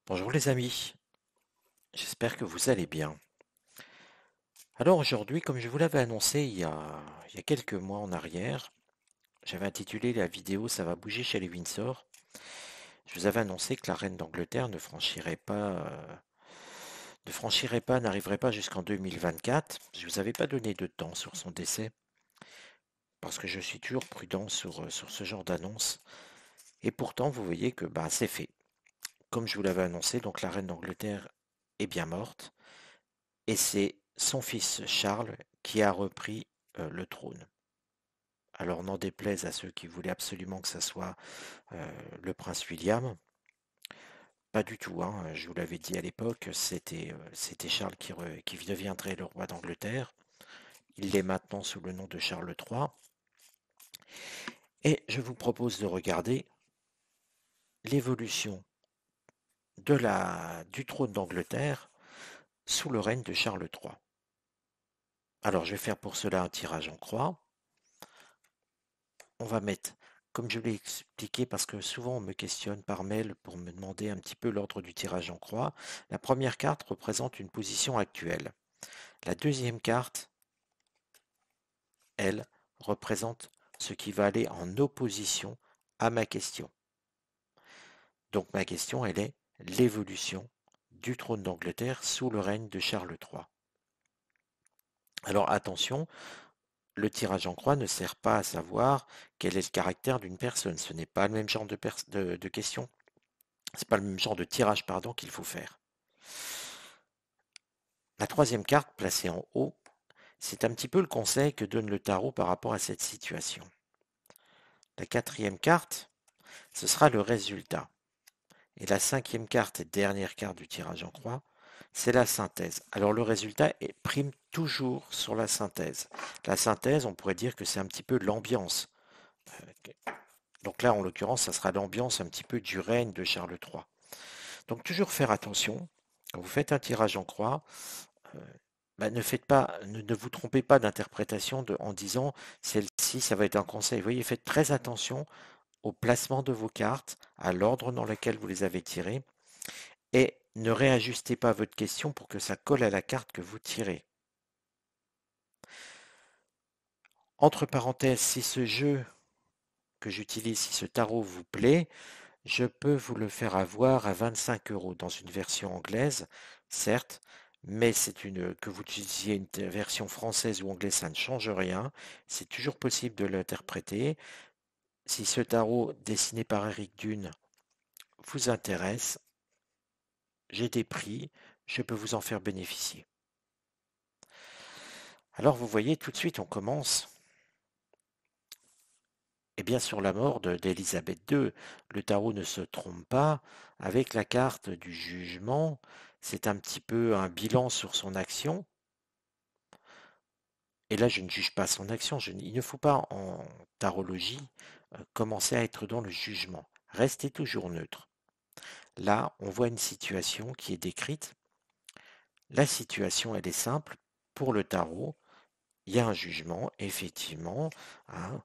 Bonjour les amis, j'espère que vous allez bien. Alors aujourd'hui, comme je vous l'avais annoncé il y a quelques mois en arrière, j'avais intitulé la vidéo "Ça va bouger chez les Windsor". Je vous avais annoncé que la reine d'Angleterre n'arriverait pas jusqu'en 2024. Je vous avais pas donné de temps sur son décès, parce que je suis toujours prudent sur ce genre d'annonce. Et pourtant, vous voyez que c'est fait. Comme je vous l'avais annoncé, donc la reine d'Angleterre est bien morte. Et c'est son fils Charles qui a repris le trône. Alors n'en déplaise à ceux qui voulaient absolument que ça soit le prince William, pas du tout, hein. Je vous l'avais dit à l'époque, c'était Charles qui deviendrait le roi d'Angleterre. Il l'est maintenant sous le nom de Charles III. Et je vous propose de regarder l'évolution du trône d'Angleterre sous le règne de Charles III. Alors je vais faire pour cela un tirage en croix. On va mettre, comme je l'ai expliqué, parce que souvent on me questionne par mail pour me demander un petit peu l'ordre du tirage en croix. La première carte représente une position actuelle. La deuxième carte, elle, représente ce qui va aller en opposition à ma question. Donc ma question, elle est l'évolution du trône d'Angleterre sous le règne de Charles III. Alors attention, le tirage en croix ne sert pas à savoir quel est le caractère d'une personne. Ce n'est pas le même genre de question. C'est pas le même genre de tirage, pardon, qu'il faut faire. La troisième carte, placée en haut, c'est un petit peu le conseil que donne le tarot par rapport à cette situation. La quatrième carte, ce sera le résultat. Et la cinquième carte et dernière carte du tirage en croix, c'est la synthèse. Alors le résultat prime toujours sur la synthèse. La synthèse, on pourrait dire que c'est un petit peu l'ambiance. Donc là, en l'occurrence, ça sera l'ambiance un petit peu du règne de Charles III. Donc toujours faire attention. Quand vous faites un tirage en croix, euh, ne vous trompez pas d'interprétation en disant celle-ci, ça va être un conseil. Vous voyez, faites très attention au placement de vos cartes, à l'ordre dans lequel vous les avez tirées, et ne réajustez pas votre question pour que ça colle à la carte que vous tirez. Entre parenthèses, si ce jeu que j'utilise, si ce tarot vous plaît, je peux vous le faire avoir à 25 € dans une version anglaise, certes, mais que vous utilisiez une version française ou anglaise, ça ne change rien. C'est toujours possible de l'interpréter. Si ce tarot dessiné par Eric Dune vous intéresse, j'ai des prix, je peux vous en faire bénéficier. Alors vous voyez, tout de suite, on commence. Et bien sur la mort d'Élisabeth II, le tarot ne se trompe pas. Avec la carte du jugement, c'est un petit peu un bilan sur son action. Et là, je ne juge pas son action. Il ne faut pas, en tarologie, commencer à être dans le jugement. Restez toujours neutre. Là, on voit une situation qui est décrite. La situation, elle est simple. Pour le tarot, il y a un jugement, effectivement, hein,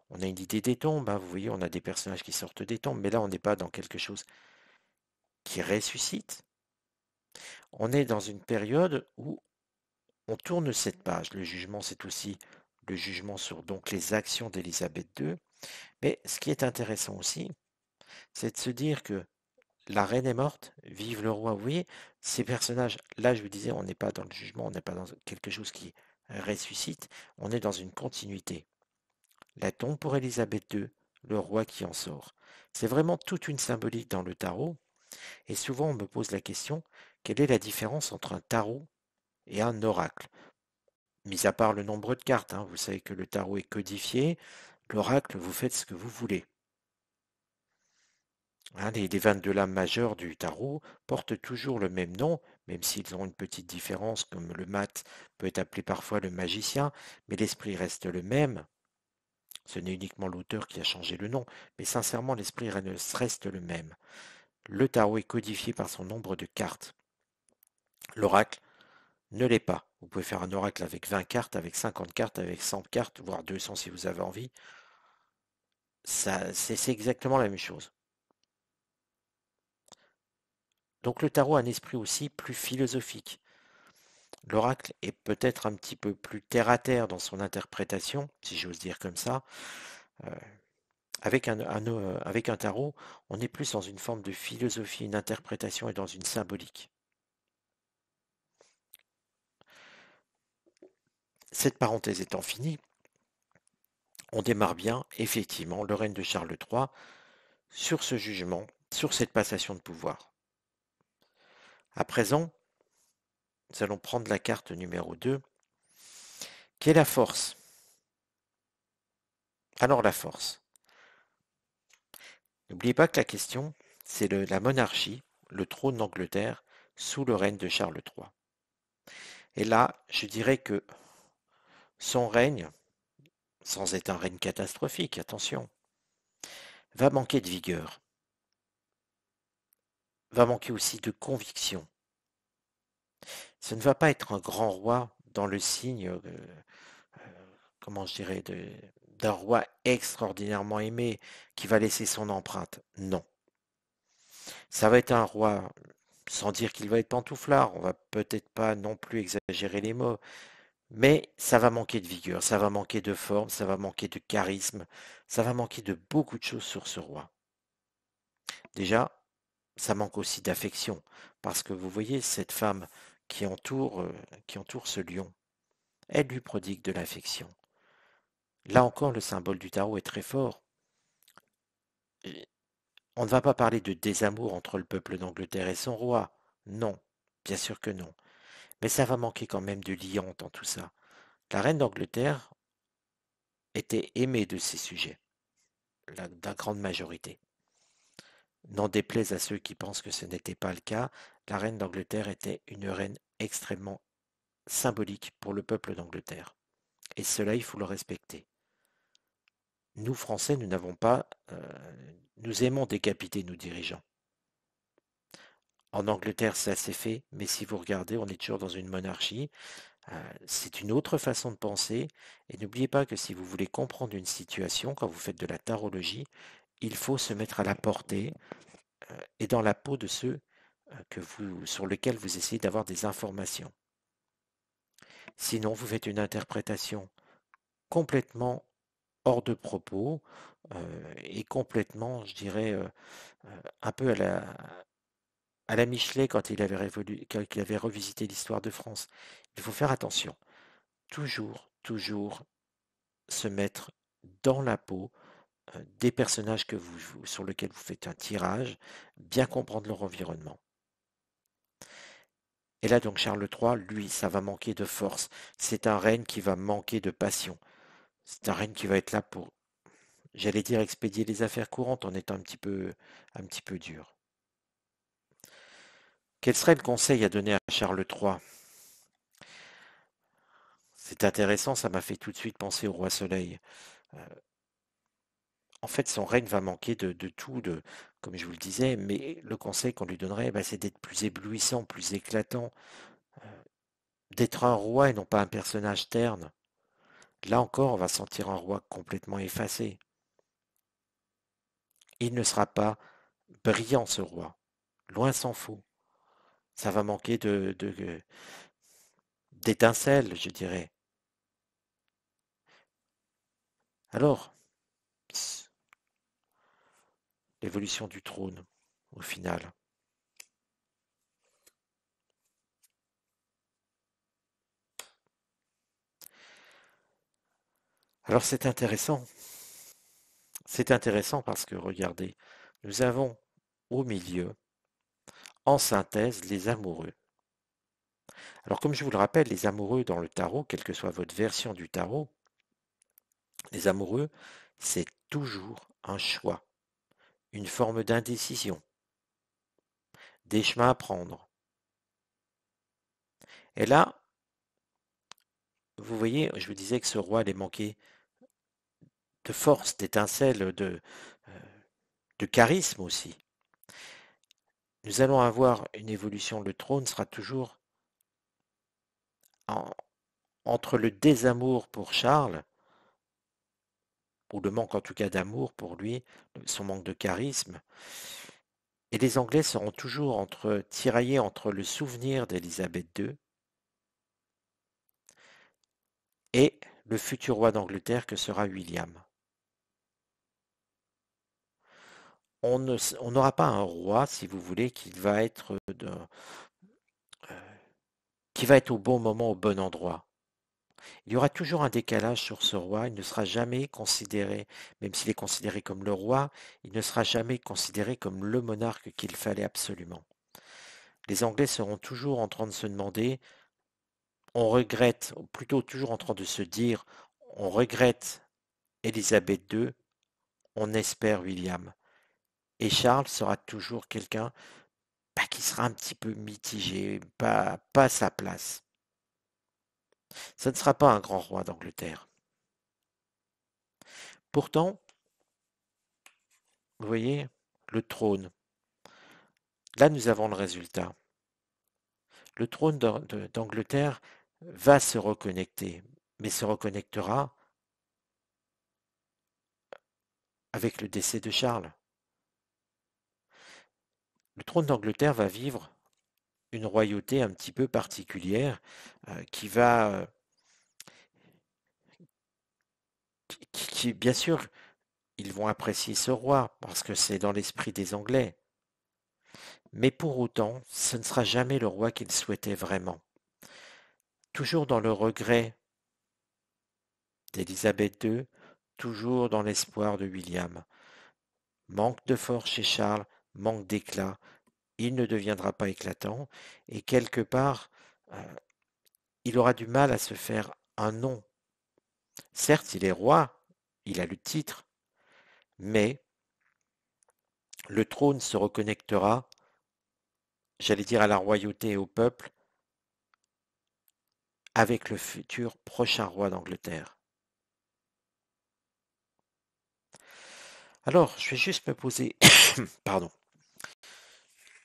on a une idée des tombes, hein, vous voyez, on a des personnages qui sortent des tombes, mais là, on n'est pas dans quelque chose qui ressuscite. On est dans une période où on tourne cette page. Le jugement, c'est aussi le jugement sur donc les actions d'Élisabeth II. Mais ce qui est intéressant aussi, c'est de se dire que la reine est morte, vive le roi. Vous voyez, ces personnages, là, je vous disais, on n'est pas dans le jugement, on n'est pas dans quelque chose qui ressuscite, on est dans une continuité. La tombe pour Élisabeth II, le roi qui en sort. C'est vraiment toute une symbolique dans le tarot. Et souvent, on me pose la question, quelle est la différence entre un tarot et un oracle? Mis à part le nombre de cartes, hein, vous savez que le tarot est codifié, l'oracle, vous faites ce que vous voulez. Hein, les 22 lames majeures du tarot portent toujours le même nom, même s'ils ont une petite différence, comme le mat peut être appelé parfois le magicien, mais l'esprit reste le même. Ce n'est uniquement l'auteur qui a changé le nom, mais sincèrement, l'esprit reste le même. Le tarot est codifié par son nombre de cartes. L'oracle ne l'est pas. Vous pouvez faire un oracle avec 20 cartes, avec 50 cartes, avec 100 cartes, voire 200 si vous avez envie. Ça, c'est exactement la même chose. Donc le tarot a un esprit aussi plus philosophique. L'oracle est peut-être un petit peu plus terre-à-terre dans son interprétation, si j'ose dire comme ça. Euh, avec un tarot, on est plus dans une forme de philosophie, une interprétation et dans une symbolique. Cette parenthèse étant finie, on démarre bien, effectivement, le règne de Charles III sur ce jugement, sur cette passation de pouvoir. À présent, nous allons prendre la carte numéro 2, qui est la force. Alors la force. N'oubliez pas que la question, c'est la monarchie, le trône d'Angleterre, sous le règne de Charles III. Et là, je dirais que son règne, sans être un règne catastrophique, attention, va manquer de vigueur, va manquer aussi de conviction. Ce ne va pas être un grand roi dans le signe, comment je dirais, d'un roi extraordinairement aimé qui va laisser son empreinte. Non. Ça va être un roi, sans dire qu'il va être pantouflard, on va peut-être pas non plus exagérer les mots, mais ça va manquer de vigueur, ça va manquer de forme, ça va manquer de charisme, ça va manquer de beaucoup de choses sur ce roi. Déjà, ça manque aussi d'affection, parce que vous voyez cette femme qui entoure ce lion, elle lui prodigue de l'affection. Là encore, le symbole du tarot est très fort. On ne va pas parler de désamour entre le peuple d'Angleterre et son roi. Non, bien sûr que non. Mais ça va manquer quand même de liant dans tout ça. La reine d'Angleterre était aimée de ses sujets, la grande majorité. N'en déplaise à ceux qui pensent que ce n'était pas le cas, la reine d'Angleterre était une reine extrêmement symbolique pour le peuple d'Angleterre. Et cela, il faut le respecter. Nous, Français, nous n'avons pas... nous aimons décapiter nos dirigeants. En Angleterre, ça s'est fait, mais si vous regardez, on est toujours dans une monarchie. C'est une autre façon de penser. Et n'oubliez pas que si vous voulez comprendre une situation, quand vous faites de la tarologie, il faut se mettre à la portée et dans la peau de ceux sur lesquels vous essayez d'avoir des informations. Sinon, vous faites une interprétation complètement hors de propos et complètement, je dirais, un peu à la Michelet quand il avait revisité l'histoire de France. Il faut faire attention. Toujours, toujours se mettre dans la peau des personnages sur lesquels vous faites un tirage, bien comprendre leur environnement. Et là donc Charles III, lui, ça va manquer de force. C'est un règne qui va manquer de passion. C'est un règne qui va être là pour, j'allais dire, expédier les affaires courantes en étant un petit peu dur. Quel serait le conseil à donner à Charles III? C'est intéressant, ça m'a fait tout de suite penser au roi Soleil. Euh, En fait, son règne va manquer de tout, comme je vous le disais, mais le conseil qu'on lui donnerait, bah, c'est d'être plus éblouissant, plus éclatant, d'être un roi et non pas un personnage terne. Là encore, on va sentir un roi complètement effacé. Il ne sera pas brillant, ce roi. Loin s'en faut. Ça va manquer d'étincelles, je dirais. Alors, l'évolution du trône, au final. Alors c'est intéressant. C'est intéressant parce que, regardez, nous avons au milieu, en synthèse, les amoureux. Alors comme je vous le rappelle, les amoureux dans le tarot, quelle que soit votre version du tarot, les amoureux, c'est toujours un choix, une forme d'indécision, des chemins à prendre. Et là, vous voyez, je vous disais que ce roi allait manquer de force, d'étincelle, de charisme aussi. Nous allons avoir une évolution, le trône sera toujours en- entre le désamour pour Charles, ou le manque en tout cas d'amour pour lui, son manque de charisme, Et les Anglais seront toujours tiraillés entre le souvenir d'Élisabeth II et le futur roi d'Angleterre que sera William. On n'aura pas un roi, si vous voulez, qui va être au bon moment, au bon endroit. Il y aura toujours un décalage sur ce roi, il ne sera jamais considéré, même s'il est considéré comme le roi, il ne sera jamais considéré comme le monarque qu'il fallait absolument. Les Anglais seront toujours en train de se demander, on regrette, ou plutôt toujours en train de se dire, on regrette Élisabeth II, on espère William. Et Charles sera toujours quelqu'un qui sera un petit peu mitigé, pas à sa place. Ce ne sera pas un grand roi d'Angleterre. Pourtant, vous voyez, le trône, là nous avons le résultat. Le trône d'Angleterre va se reconnecter, mais se reconnectera avec le décès de Charles. Le trône d'Angleterre va vivre une royauté un petit peu particulière qui va, bien sûr, ils vont apprécier ce roi parce que c'est dans l'esprit des Anglais. Mais pour autant, ce ne sera jamais le roi qu'ils souhaitaient vraiment. Toujours dans le regret d'Élisabeth II, toujours dans l'espoir de William. Manque de force chez Charles, manque d'éclat, il ne deviendra pas éclatant, et quelque part, il aura du mal à se faire un nom. Certes, il est roi, il a le titre, mais le trône se reconnectera, j'allais dire à la royauté et au peuple, avec le futur prochain roi d'Angleterre. Alors, je vais juste me poser, pardon,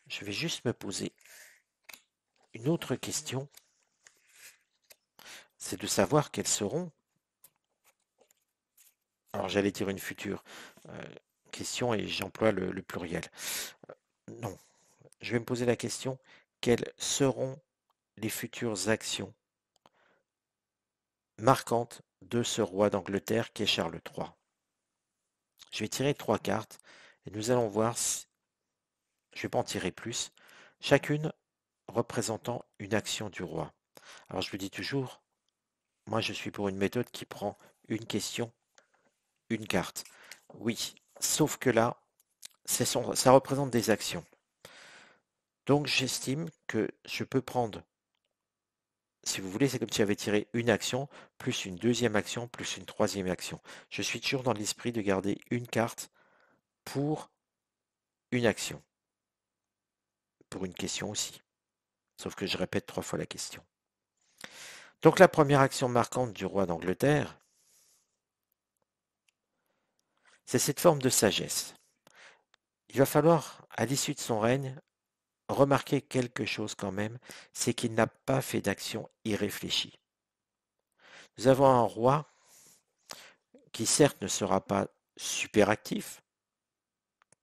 je vais juste me poser une autre question, c'est de savoir quels seront, alors j'allais dire une future question et j'emploie le pluriel. Non, je vais me poser la question, quelles seront les futures actions marquantes de ce roi d'Angleterre qui est Charles III? Je vais tirer 3 cartes et nous allons voir, je ne vais pas en tirer plus, chacune représentant une action du roi. Alors je vous dis toujours, moi je suis pour une méthode qui prend une question, une carte. Oui, sauf que là, ça représente des actions. Donc j'estime que je peux prendre, si vous voulez, c'est comme si j'avais tiré une action, plus une deuxième action, plus une troisième action. Je suis toujours dans l'esprit de garder une carte pour une action, pour une question aussi. Sauf que je répète 3 fois la question. Donc la première action marquante du roi d'Angleterre, c'est cette forme de sagesse. Il va falloir, à l'issue de son règne, remarquer quelque chose quand même, c'est qu'il n'a pas fait d'action irréfléchie. Nous avons un roi qui certes ne sera pas super actif,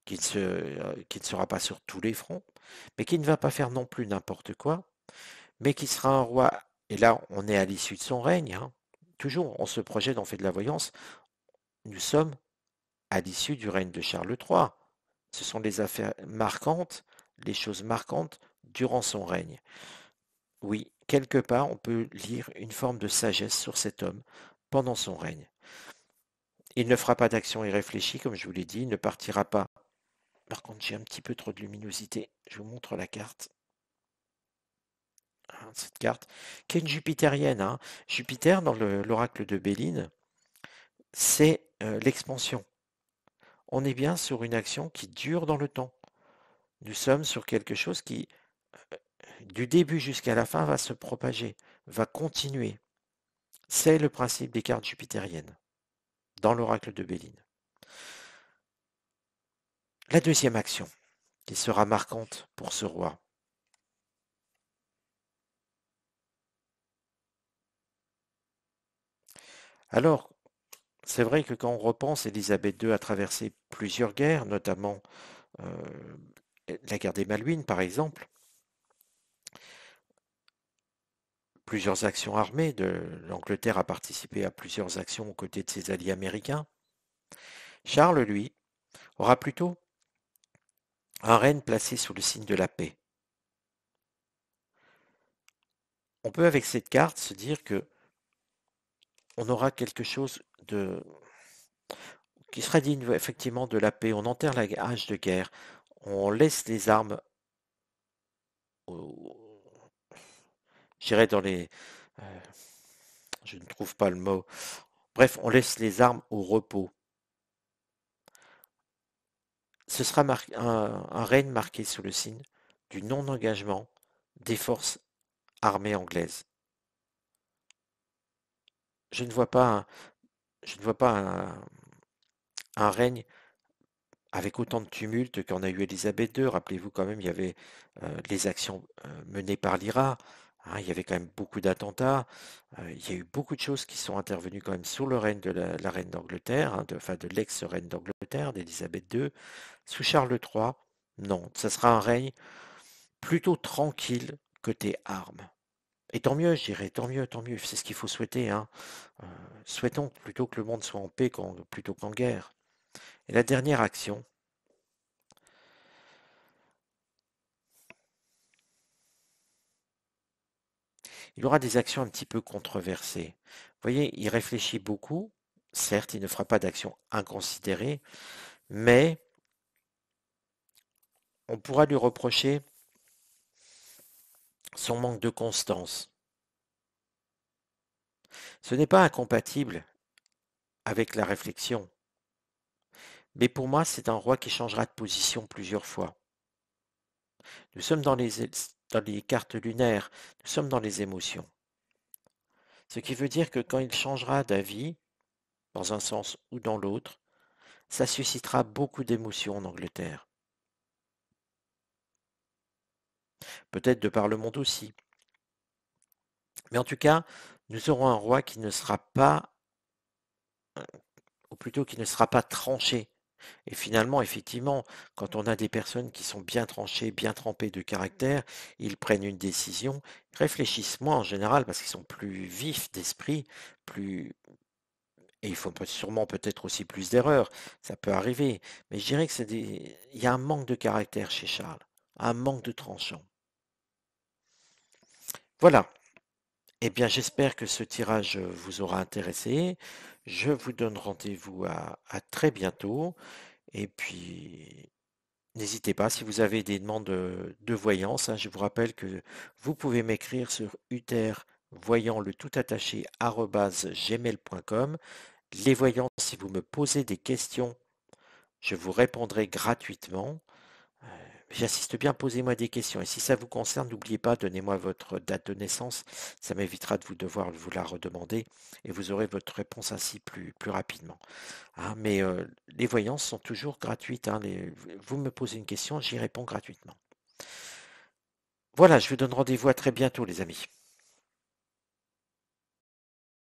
qui ne sera pas sur tous les fronts, mais qui ne va pas faire non plus n'importe quoi, mais qui sera un roi, et là on est à l'issue de son règne, hein, toujours on se projette, on fait de la voyance, nous sommes à l'issue du règne de Charles III. Ce sont les affaires marquantes, les choses marquantes durant son règne. Oui, quelque part, on peut lire une forme de sagesse sur cet homme pendant son règne. Il ne fera pas d'action irréfléchie, comme je vous l'ai dit, il ne partira pas. Par contre, j'ai un petit peu trop de luminosité. Je vous montre la carte. Cette carte, qui est une jupitérienne. Hein. Jupiter, dans l'oracle de Béline, c'est l'expansion. On est bien sur une action qui dure dans le temps. Nous sommes sur quelque chose qui, du début jusqu'à la fin, va se propager, va continuer. C'est le principe des cartes jupitériennes dans l'oracle de Béline. La deuxième action, qui sera marquante pour ce roi. Alors, c'est vrai que quand on repense, Élisabeth II a traversé plusieurs guerres, notamment la guerre des Malouines, par exemple, plusieurs actions armées, l'Angleterre a participé à plusieurs actions aux côtés de ses alliés américains. Charles, lui, aura plutôt un règne placé sous le signe de la paix. On peut avec cette carte se dire que on aura quelque chose qui sera digne effectivement de la paix. On enterre la hache de guerre, on laisse les armes, j'irai dans les, euh, je ne trouve pas le mot. Bref, on laisse les armes au repos. Ce sera un règne marqué sous le signe du non-engagement des forces armées anglaises. Je ne vois pas je ne vois pas un règne avec autant de tumulte qu'en a eu Élisabeth II. Rappelez-vous quand même, il y avait les actions menées par l'IRA. Hein, il y avait quand même beaucoup d'attentats. Il y a eu beaucoup de choses qui sont intervenues quand même sous le règne de la reine d'Angleterre, hein, enfin de l'ex-reine d'Angleterre, d'Élisabeth II. Sous Charles III, non, ça sera un règne plutôt tranquille côté armes. Et tant mieux, je dirais, tant mieux, c'est ce qu'il faut souhaiter. Hein. Euh, Souhaitons plutôt que le monde soit en paix plutôt qu'en guerre. Et la dernière action, il aura des actions un petit peu controversées. Vous voyez, il réfléchit beaucoup. Certes, il ne fera pas d'action inconsidérée, mais on pourra lui reprocher son manque de constance. Ce n'est pas incompatible avec la réflexion, mais pour moi, c'est un roi qui changera de position plusieurs fois. Nous sommes dans les cartes lunaires, nous sommes dans les émotions. Ce qui veut dire que quand il changera d'avis, dans un sens ou dans l'autre, ça suscitera beaucoup d'émotions en Angleterre. Peut-être de par le monde aussi. Mais en tout cas, nous aurons un roi qui ne sera pas, ou plutôt qui ne sera pas tranché. Et finalement, effectivement, quand on a des personnes qui sont bien tranchées, bien trempées de caractère, ils prennent une décision, réfléchissent moins en général parce qu'ils sont plus vifs d'esprit, plus et il faut sûrement peut-être aussi plus d'erreurs, ça peut arriver. Mais je dirais que il y a un manque de caractère chez Charles, un manque de tranchant. Voilà. Eh bien, j'espère que ce tirage vous aura intéressé. Je vous donne rendez-vous à très bientôt. Et puis, n'hésitez pas, si vous avez des demandes de voyance, hein, je vous rappelle que vous pouvez m'écrire sur utervoyant le tout attaché @gmail.com. Les voyances, si vous me posez des questions, je vous répondrai gratuitement. Euh, J'insiste bien, posez-moi des questions. Et si ça vous concerne, n'oubliez pas, donnez-moi votre date de naissance. Ça m'évitera de vous devoir vous la redemander et vous aurez votre réponse ainsi plus rapidement. Hein, mais les voyances sont toujours gratuites. Hein, vous me posez une question, j'y réponds gratuitement. Voilà, je vous donne rendez-vous à très bientôt, les amis.